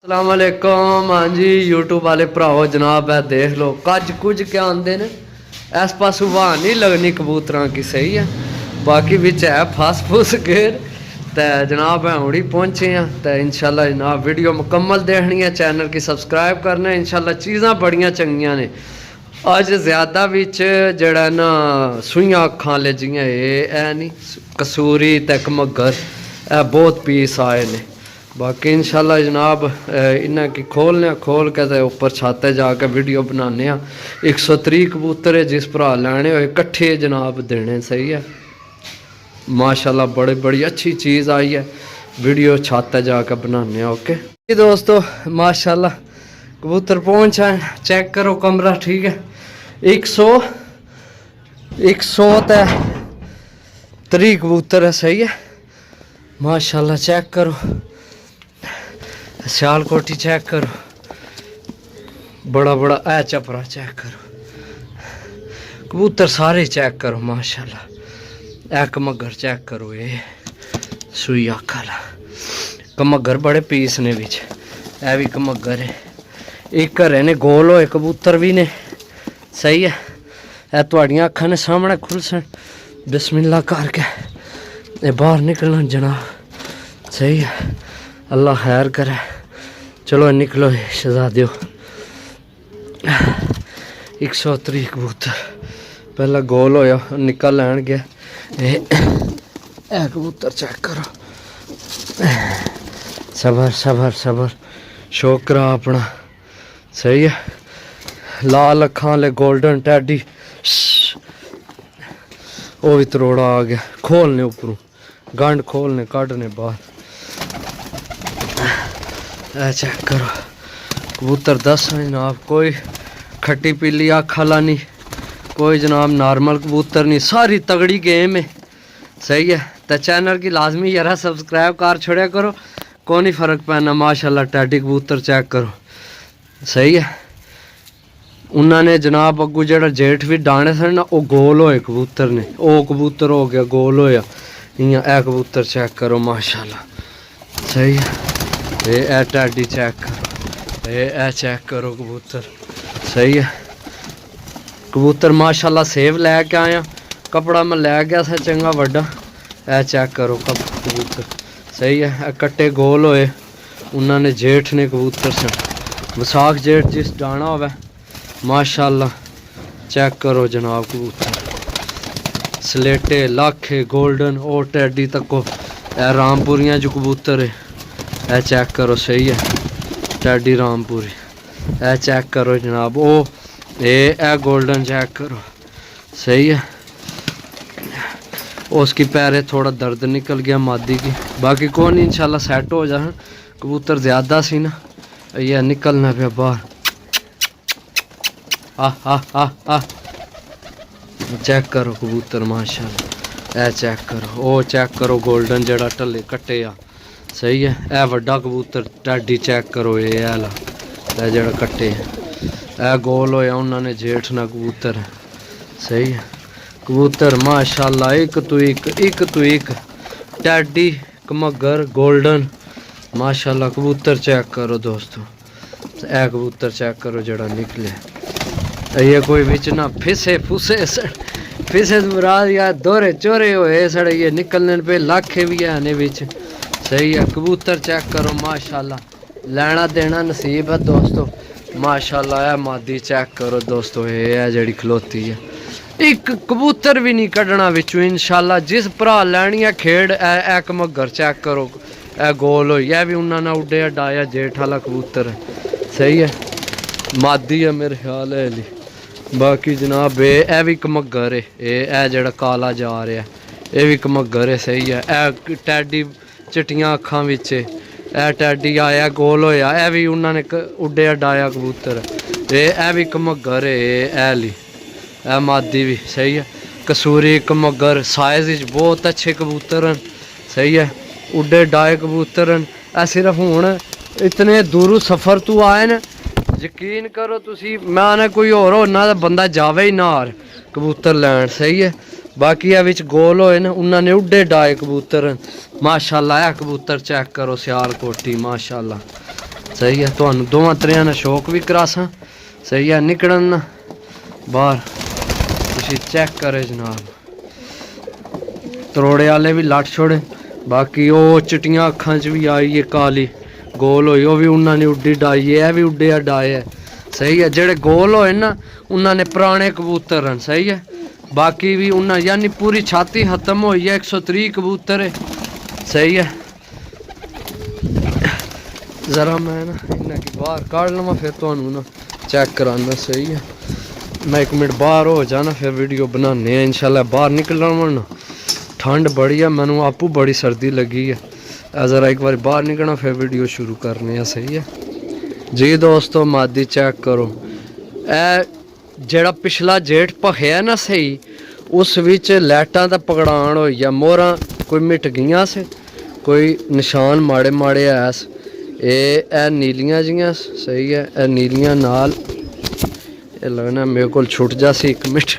अस्सलाम वालेकुम। हाँ जी यूट्यूब वाले भराओ जनाब है देख लो कज कुछ क्या आंदे ने इस पास हवा नहीं लगनी कबूतर की सही है बाकी बिच है फस फुस गेर तो जनाब है उड़ी पहुंचे हैं तो इंशाल्लाह जनाब वीडियो मुकम्मल देखनी है चैनल की सब्सक्राइब करना है इंशाल्लाह चीज़ां बड़ियां चंगियां ने अज ज़्यादा बिच जड़ा ना सूइयां अखां ले जियां ये नहीं कसूरी ते कमगर बहुत पीस आए ने बाकी इंशाल्लाह जनाब इन्हें की खोलने खोल के तो उपर छत जाके वीडियो बनाने 130 कबूतर है जिस भरा लैने हुए कट्ठे जनाब देने सही है माशाल्लाह बड़ी अच्छी चीज़ आई है वीडियो छत जाके बनाने ओके दोस्तों माशाल्लाह कबूतर पहुँच आए चेक करो कमरा ठीक है 130 कबूतर है सही है माशाल्लाह चेक करो सियाल कोठी चेक करो बड़ा है चपरा चेक करो कबूतर सारे चेक करो माशाल्लाह एक कमगर चेक करो ये सुई आखला कमगर बड़े पीस ने बिच ए भी कमगर है एक घरे ने गोल होए कबूतर भी ने सही है ए तुहाड़ियां अखां ने सामने खुलसन बिस्मिल्लाह करके ये बाहर निकलना जनाब सही है अल्लाह खैर करे चलो निकलो शहजादियो 130 कबूतर पहला गोल होया निकल लैन गया कबूतर चेक करो सबर सबर सबर शोकरा अपना सही है लाल अखां ले गोल्डन टैडी वो भी तरोड़ा आ गया खोलने उपरों गंढ खोलने काटने बाहर चेक करो कबूतर 10 जनाब कोई खट्टी पीली आखला नहीं कोई जनाब नॉर्मल कबूतर नहीं सारी तगड़ी गेम है सही है तो चैनल की लाजमी यार सब्सक्राइब कर छोड़ा करो कोई नहीं फ़र्क पैना माशाल्लाह टैडी कबूतर चेक करो सही है उन्होंने जनाब अगू जरा जेठ भी डाने थे ना वो गोल होए कबूतर ने वो कबूतर हो गया गोल होया इयां ए कबूतर चेक करो माशाल्लाह सही है ये टैडी चेक करो ये चेक करो कबूतर सही है कबूतर माशाल्लाह सेव लैके आया कपड़ा मैं लै गया था चंगा वड्डा ए चेक करो कबूतर सही है कट्टे गोल होए उन्होंने जेठ ने कबूतर से विसाख जेठ जिस डाना होवे माशाल्लाह चेक करो जनाब कबूतर सलेटे लाखे गोल्डन और टैडी तको ए रामपुरियां जो कबूतर है ए चेक करो सही है टैडी रामपुरी ए चेक करो जनाब ओ ए गोल्डन चेक करो सही है उसकी पैरे थोड़ा दर्द निकल गया मादी की बाकी कौन नहीं इंशाल्लाह सेट हो जाए कबूतर ज़्यादा सी ना ये निकलना पे बाहर चेक करो कबूतर माशाल्लाह ए चेक करो ओ चेक करो गोल्डन जड़ा टले कट्टे आ सही है ए वड्डा कबूतर टैडी चेक करो ये आला जड़ा कट्टे ए गोल होया उन्होंने जेठ ना कबूतर सही है कबूतर माशाल्लाह एक तो एक टैडी कमगर गोल्डन माशाल्लाह कबूतर चेक करो दोस्तों ए कबूतर चेक करो जड़ा निकले ये कोई बिच ना फिसे फुसे फिसे मुराद या दोरे चोरे होए सड़े ये निकलने पे लाखे भी है बिच सही है कबूतर चेक करो माशाल्लाह लेना देना नसीब है दोस्तों माशाल्लाह है मादी चेक करो दोस्तों ये जड़ी खलोती है एक कबूतर भी नहीं कढ़ना विचों इंशाल्लाह जिस भरा लैनी है खेड़ ए कमगर चेक करो ए गोल हो भी उन्होंने उड्डे डाया जेठ वाला कबूतर है सही है मादी है मेरे ख्याल है बाकी जनाब ए भी कमगर है ए जड़ा काला जा रहा है ये भी कमगर है सही है ए टैडी चिट्टियां अखां विच ए टैडी आया गोल होया ए भी उन्होंने उड्डे डाया कबूतर ए भी कमगर है ए ली ए मादी भी सही है कसूरी कमगर साइज बहुत अच्छे कबूतर हैं सही है उड्डे डाए कबूतर हैं सिर्फ हुण इतने दूरों सफ़र तो आए न यकीन करो तुसी मैं ना कोई होर होना बंदा जावे ही ना कबूतर लैन सही है बाकी ए विच गोल होए ना उन्होंने उड्डे डाए कबूतर माशाल्लाह है कबूतर चेक करो सियाल कोठी माशाल्लाह सही है। तुहानू दोवां त्रेयां ना शौक भी करासां। सही है, निकलन ना बाहर। तुसी चेक करे जनाब, तरोड़े वाले भी लट छोड़े। बाकी वो चिट्टियां अखां च भी आई है काली गोल होई, वो भी उन्होंने उड्डी डाई है, यह भी उड्डे डाए है। सही है, जेड़े गोल होए ना उन्होंने पुराने कबूतर हैं। सही है, बाकी भी उन्हें यानी पूरी छाती खत्म हुई है। 130 कबूतर है। सही है, जरा मैं ना इन्हें की बाहर काट लवा फिर तो ना चेक कराना। सही है, मैं 1 मिनट बाहर हो जाना फिर वीडियो बनाने इंशाल्लाह। बाहर निकलना ना ठंड बड़ी है, मैनू आपू बड़ी सर्दी लगी है। ज़रा एक बार बाहर निकलना फिर वीडियो शुरू करने। सही है जी दोस्तों, मादी चेक करो। ए जेड़ा पिछला जेठ भखिया ना सही, उस विच लाइटां दा पगड़ान हो गया। मोहरां कोई मिट गईयां से, कोई निशान माड़े माड़े ऐस। ए नीलियां जियां। सही है, ए नीलियां नाल ये लगना मेरे को छुट जा सी 1 मिनट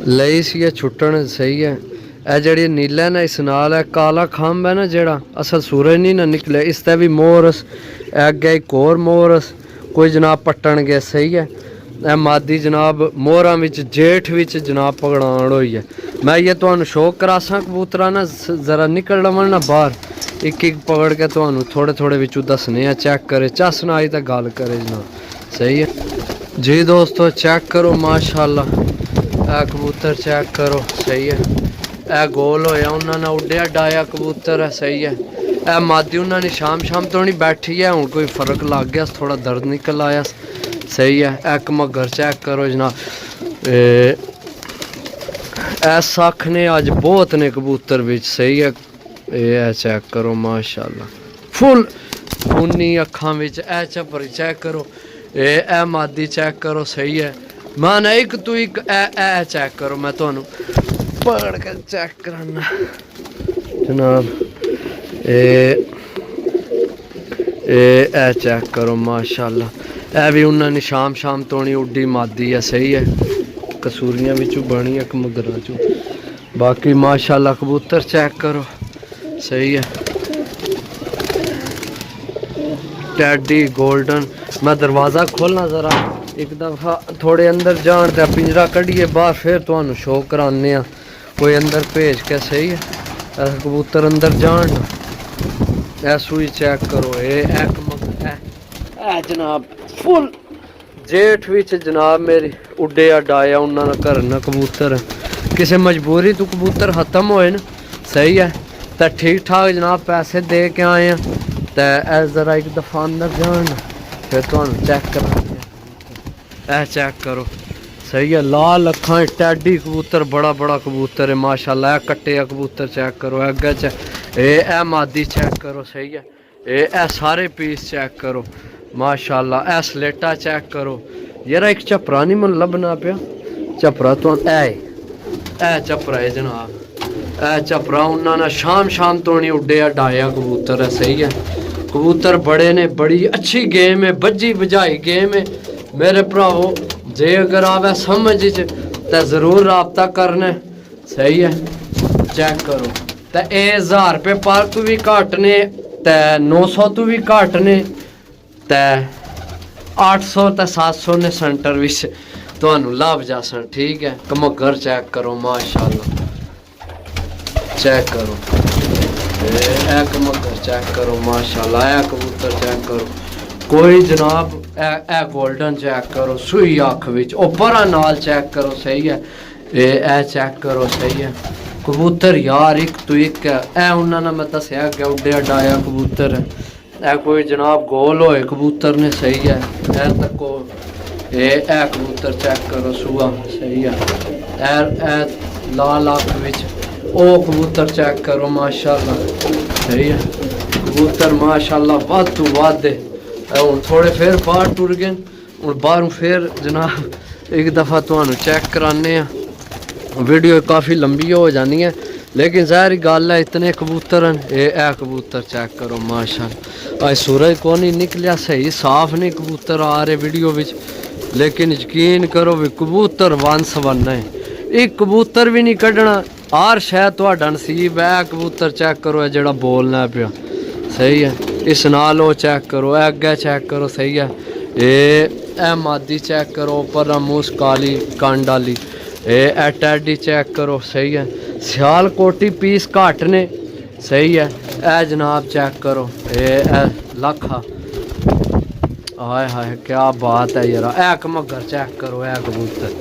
लई सी छुट्टन। सही है, ए जड़ी नीला ना इस नाल है काला खंभ है ना जेड़ा असल सूरज नहीं ना निकले, इसते भी मोरस अगे एक और मोरस कोई जनाब पट्टन गए। सही है, ए मादी जनाब मोहरा विच जेठ विच जनाब पगड़ान हुई है। मैं ये तुहानू शौक करासा कबूतरा ना जरा निकल लवन ना बाहर, एक एक पकड़ के तुहानू थोड़े थोड़े विचू दसने चेक करे चस ना आई तो गल करे जनाब। सही है जी दोस्तों, चेक करो माशाल्लाह ए कबूतर चेक करो। सही है, ए गोल होया उन्होंने उड्डिया डाया कबूतर है। सही है, ए मादी उन्होंने शाम तो नहीं बैठी है, हूँ कोई फर्क लग गया, थोड़ा दर्द निकल आया। सही है, एक मगर चेक करो जनाब। ए सख ने अज बहुत ने कबूतर बिच। सही है, ए चेक करो माशाल्लाह फुल खूनी अखां बिच। ए झपरी चेक करो, ए मादी चेक करो। सही है, मैं ना एक तू एक ए चेक करो, मैं तुहानू पकड़ के चेक कराना जनाब। ए चेक करो माशाल्लाह, ए भी उन्होंने शाम तो नहीं उड्डी मादी है। सही है, कसूरियां बिचू बनी एक मगरां चू। बाकी माशाल्लाह कबूतर चेक करो। सही है, टैडी गोल्डन। मैं दरवाज़ा खोलना ज़रा एक दफ़ा थोड़े अंदर जान ते पिंजरा कढ़िए बाहर फिर तुहानू शो कराने कोई अंदर भेज के। सही है, कबूतर अंदर जान ना। ए सूई चेक करो, जनाब फुल जेठ विच जनाब मेरी उड्डे डाया उन्होंने घर ना कबूतर। किसी मजबूरी तो कबूतर खत्म होए ना। सही है, तो ठीक ठाक जनाब पैसे दे के आए हैं। तो ज़रा एक दफ़ा अंदर जान फिर तुहानू चेक करा। ए चेक करो। सही है, लाल अखां टैडी कबूतर बड़ा बड़ा कबूतर है माशाल्लाह। ए कट्टे कबूतर चेक करो अगे च। ए मादी चेक करो। सही है, ए सारे पीस चेक करो माशाल्लाह। ए स्लेटा चेक करो यार, एक झपरा नहीं मन लभना पिया झपरा तो ए झपरा है जनाब। ए झपरा उन्होंने शाम तो नहीं उड्डे डाया कबूतर है। सही है, कबूतर बड़े ने, बड़ी अच्छी गेम है, बज्जी बजाई गेम है मेरे भरावो। जे अगर आवे समझ तो जरूर रबता करना। सही है, चेक करो। तो 1000 रुपये पर तू भी घट ने, तो 900 तू भी घट ने, तो 800 तो 700 ने सेंटर विच तुहानू लभ जासन। ठीक है, कमगर चेक करो माशाल्लाह, चेक करो। ए कमगर चेक करो माशाल्लाह। ए कबूतर चेक करो, कोई जनाब ए गोल्डन चेक करो सुई अख विच। परा नाल चेक करो। सही है, ए चेक करो। सही है, कबूतर यार एक तो एक है। ए उन्होंने मैं दसिया कि उड्डे डाया कबूतर है। ए कोई जनाब गोल होए कबूतर ने। सही है, ए तको ए कबूतर चेक करो सुआ। सही है, ए लाल अख विच ओ कबूतर चेक करो माशाल्लाह। सही है, कबूतर माशाल्लाह वध तो वध। हूँ थोड़े फिर बाहर टुर गए, हूँ बाहरों फिर जनाब एक दफ़ा तुहानू चेक कराने। वीडियो काफ़ी लंबी हो जानी है, लेकिन ज़ाहिर गल है इतने कबूतर हैं। ए कबूतर चेक करो माशाल्लाह। आज सूरज को नहीं निकलिया, सही साफ नहीं कबूतर आ रहे वीडियो विच, लेकिन यकीन करो भी कबूतर 1 से 1 है। एक कबूतर भी नहीं कढ़ना हर शह तुहाडा नसीब है। कबूतर चेक करो है जेड़ा बोलना पिया, सही है। इस नाल वो चेक करो, अगे चेक करो, सही है। ए मादी चेक करो, पर मूस काली कंड आली। ए टैडी चेक करो, सही है। सियालकोटी पीस घट ने, सही है। ए जनाब चेक करो, ए लखा, हाय हाय क्या बात है यार। ए कमगर चेक करो, ए कबूतर,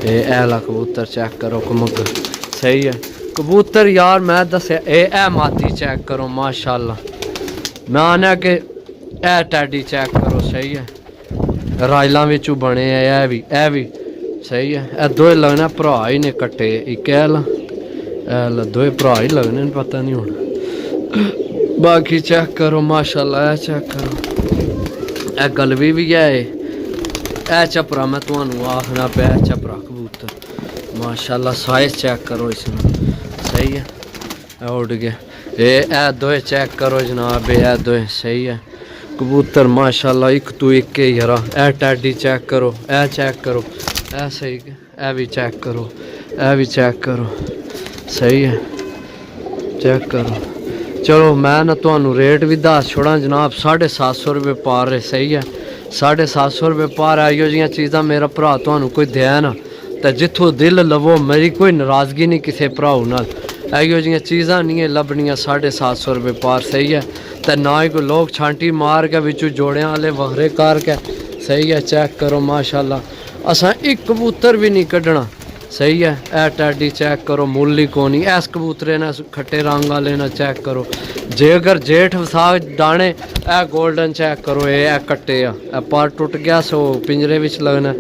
ए कबूतर चेक करो, कमगर, सही है। कबूतर यार मैं दस्या ए मादी चेक करो माशाल्लाह। मैं आना कि ए टैडी चेक करो, सही है। रायलों विचों बने है, ए भी सही है। ए दोए लगने भरा ही ने कट्टे, एक ला दोए भरा ही लगने, पता नहीं हुण। बाकी चेक करो माशाल्लाह, ए चेक करो, ए गलवी भी है। ए चपरा मैं तुहानू आखना पे, चपरा कबूतर माशाल्लाह। साइज चेक करो इसमें, सही है। उड़ गया। ए दोए चेक करो जनाब, ए दोए, सही है। कबूतर माशाल्लाह एक तो एक यारा। ए टैडी चेक करो, ए चेक करो, ए सही, ए भी चेक करो, ए भी चेक करो, सही है। चेक करो। चलो मैं ना तुहानू रेट भी दस छोड़ा जनाब। 750 रुपये पार है, सही है। 750 रुपये पार है। इहो जिहियां चीज़ां मेरा भरा तुहानू कोई दे ना, तो जिथों दिल लवो, मेरी कोई नाराज़गी नहीं किसी भराऊ नाल। इहो जिहियां चीज़ां नहीं है लभनियां 750 रुपये पार, सही है। तो ना ही कोई लोग छांटी मार के बिचू जोड़ियां वाले वखरे करके, सही है। चेक करो माशाल्लाह। असां एक कबूतर भी नहीं कड्ढना, सही है। ए टैडी चेक करो, मुल ही कोनी। इस कबूतरे ने खट्टे रंग वाले ना चेक करो। जे अगर जेठ वसाख दाने, ए गोल्डन चेक करो, ए कट्टे आ, पर टुट गया सो पिंजरे विच लगना।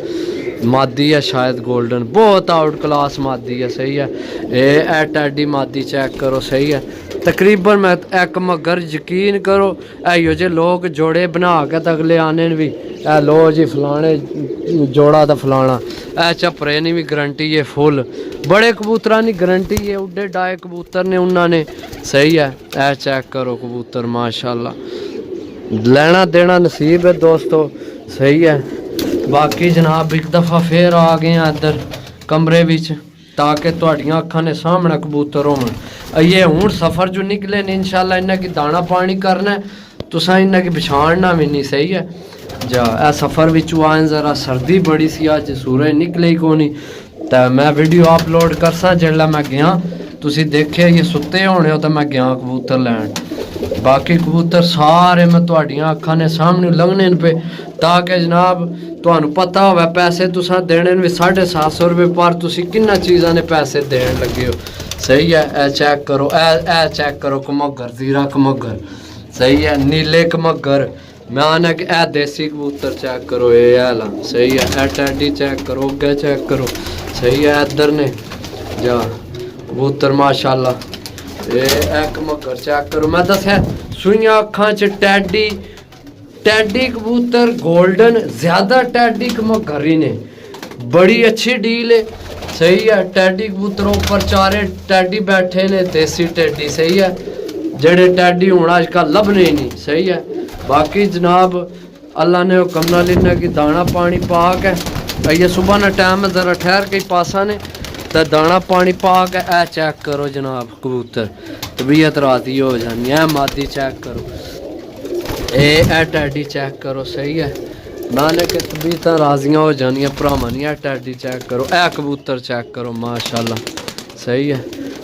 मादी है शायद गोल्डन, बहुत आउट क्लास मादी है, सही है। ए टैडी मादी चेक करो, सही है। तकरीबन मैं एक मगर यकीन करो इहो जे लोग जोड़े बना के तो अगले आने भी, ए लो जी फलाने जोड़ा तो फलाना। ए झपरे की भी गारंटी है फुल। बड़े कबूतरा की गारंटी है, उड्डे डाए कबूतर ने उन्होंने, सही है। ए चेक करो कबूतर माशाल्लाह। लेना देना नसीब है दोस्तों, सही है। बाकी जनाब एक दफ़ा फिर आ गए इधर कमरे विच, ताकि तुहाडियां अखां ने सामने कबूतर होवन। ये हूँ सफ़र जो निकले ने इंशाल्लाह इन्हें की दाना पानी करना है, तुसा इन्हें की बिछाड़ना भी नहीं, सही है। जा ए सफ़र विचू आए, ज़रा सर्दी बड़ी सी, अज सूरज निकले ही कोनी, तो मैं वीडियो अपलोड करसा जिसलै मैं गया। तुसी देखे ये सुते होने हो तो मैं गया कबूतर लैन। बाकी कबूतर सारे मैं तुहाडियां अखां ने सामने लंघने पे, ताकि जनाब तुहानू पता होवे पैसे तुसा देने भी 750 रुपये पर, तुसी किन्ना चीज़ां ने पैसे देन लगे हो, सही है। ए चेक करो, ए चेक करो कमगर, जीरा कमगर, सही है। नीले कमगर, मैं आना कि ए देसी कबूतर चेक करो, ये ला, सही है। ए टैडी चेक करो, अगे चेक करो, सही है। इधर ने जा कबूतर माशाल्लाह। ए कमगर चेक करो। मैं दस्या सुइयां अखां च टैडी कबूतर गोल्डन ज़्यादा, टैडी कमगर ही ने, बड़ी अच्छी डील है, सही है। टैडी कबूतर ऊपर चारे टैडी बैठे ने, देसी टैडी, सही है। जेड़े टैडी हूँ अजकल लभने ही नहीं, सही है। बाकी जनाब अल्लाह ने हुक्म नाल इन्हां की दाना पानी पा के, ये सुबह ना टाइम ज़रा ठहर के पासा ने तो दाना पानी पा के, ए चेक करो जनाब कबूतर, तबीयत राती हो जानी है। मादी चेक करो, ए टैडी चेक करो, सही है। नाने के तबीयत राजियां हो जानिया भरावां दी। ए टैडी चेक करो, ए कबूतर चेक करो माशाल्लाह, सही है।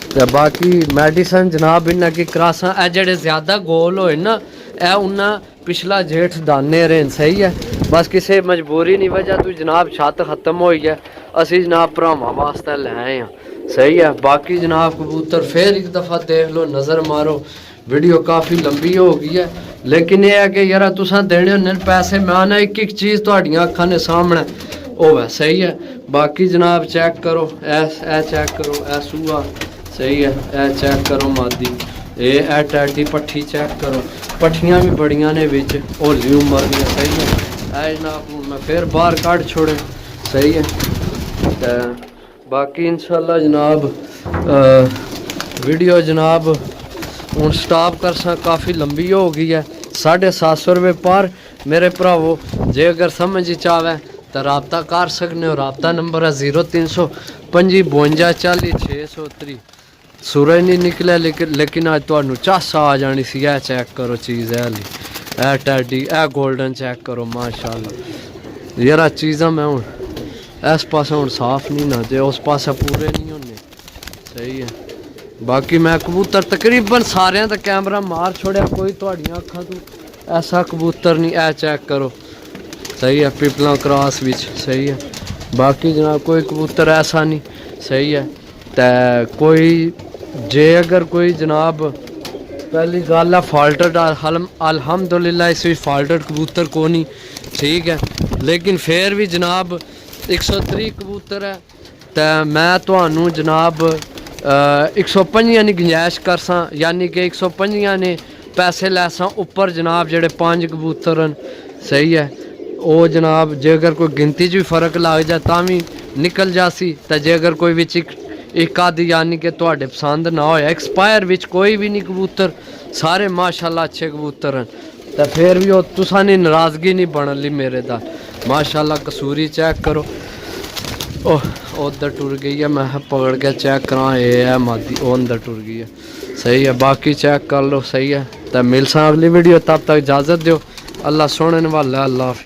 तो बाकी मेडिसन जनाब इन्हां की क्रासां, ए जेड़े ज़्यादा गोल होए ना, ए उन्ना पिछला जेठ दाने रहे, सही है। बस किसी मजबूरी नहीं वजह तू जनाब छत खत्म हो है, असी जनाब भरावां वास्ते लै आए हैं, सही है। बाकी जनाब कबूतर फिर एक दफ़ा देख लो, नज़र मारो। वीडियो काफ़ी लंबी हो गई है, लेकिन यह है कि यार तुसा देने होने पैसे, मैं आना एक एक चीज़ तुहाडियां अखां ने सामने होवे, सही है। बाकी जनाब चेक करो, ए चेक करो, ए सूआ, सही है। ए चेक करो मादी, ए टैडी पट्ठी चेक करो, पट्ठियाँ भी बड़ियां ने विच, होली उम्र दी, सही है। ए जनाब मैं फिर बाहर कढ़ छोड़े, सही है। तो बाकी इंशाल्लाह जनाब वीडियो जनाब हूँ स्टॉप कर सा, काफ़ी लंबी हो गई है। 750 रुपये पर मेरे भरावो, जे अगर समझ चाहे तो रबता कर सकते हो। रबता नंबर है 0355 52 40 603। सूरज नहीं निकलिया लेकिन अज तुहानू झस आ जानी सी। ए चेक करो चीज़ है हाली, ए टैडी, ए गोल्डन चेक करो माशाल्लाह यार चीज़ां। मैं हूँ इस पासे हूँ साफ नहीं ना, जे उस पासे पूरे नहीं होने। सही है। बाकी मैं कबूतर तकरीबन सारियां दा कैमरा मार छोड़िया, कोई तुहाड़ियां अखां तो ऐसा कबूतर नहीं। ए चेक करो सही है, पिपला क्रॉस विच। सही है। बाकी जनाब कोई कबूतर ऐसा नहीं। सही है। तो कोई जे अगर कोई जनाब पहली गल है फाल्टड अल्हम्दुलिल्लाह इस फाल्टड कबूतर को नहीं, ठीक है। लेकिन फिर भी जनाब 130 कबूतर है। तो मैं तुहानू जनाब 105 की गुंजाइश कर सा, यानी कि 105 ने पैसे लै सा उपर जनाब जेड़े 5 कबूतर हैं। सही है। वो जनाब जे अगर कोई गिनती च भी फर्क लग जाए ता भी निकल जासी। तो जे अगर कोई विच एक आधी यानी कि तुहाडे पसंद ना होया, एक्सपायर विच कोई भी नहीं कबूतर, सारे माशाल्लाह अच्छे कबूतर हैं। तो फिर भी वो तुसा ने नाराज़गी नहीं बन ली मेरे दा माशाल्लाह। कसूरी चेक करो, ओह उधर टुर गई है, मैं पकड़ के चेक करा, ये है मादी, वो अंदर टुर गई है। सही है। बाकी चेक कर लो। सही है। तो मिलसा अगली वीडियो, तब तक इजाज़त दो। अल्लाह सोने वाला, अल्लाह।